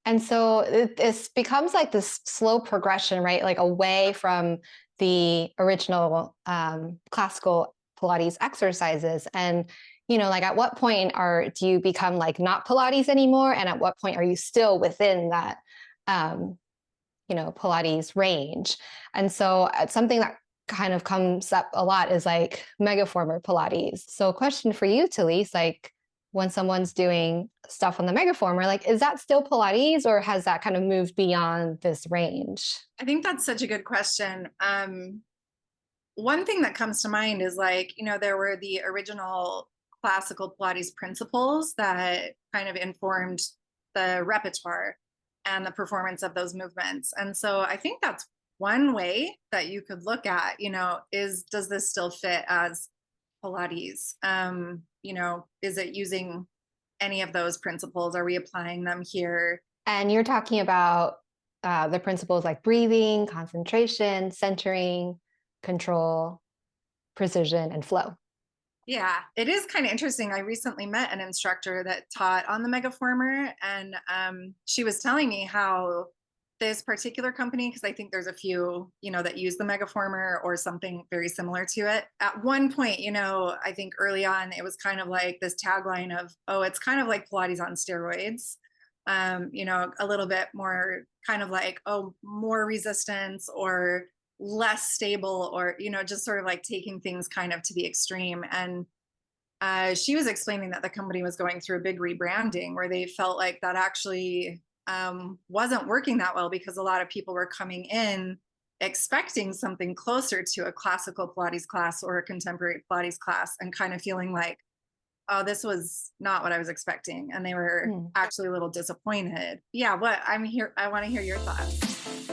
And so this becomes like this slow progression, right? Like away from the original classical Pilates exercises. And, like at what point do you become like not Pilates anymore? And at what point are you still within that, um, Pilates range? And so something that kind of comes up a lot is like megaformer Pilates. So question for you, Talise, like when someone's doing stuff on the megaformer, like is that still Pilates or has that kind of moved beyond this range? I think that's such a good question. One thing that comes to mind is there were the original classical Pilates principles that kind of informed the repertoire and the performance of those movements. And so I think that's one way that you could look at, does this still fit as Pilates? Is it using any of those principles? Are we applying them here? And you're talking about the principles like breathing, concentration, centering, control, precision, and flow. Yeah, it is kind of interesting. I recently met an instructor that taught on the Megaformer, and she was telling me how this particular company, because I think there's a few, that use the Megaformer or something very similar to it. At one point, I think early on, it was kind of like this tagline of, oh, it's kind of like Pilates on steroids. A little bit more kind of like, oh, more resistance or less stable or just sort of like taking things kind of to the extreme. And she was explaining that the company was going through a big rebranding where they felt like that actually wasn't working that well because a lot of people were coming in expecting something closer to a classical Pilates class or a contemporary Pilates class and kind of feeling like, oh, this was not what I was expecting, and they were actually a little disappointed. Yeah, what I'm here, I want to hear your thoughts.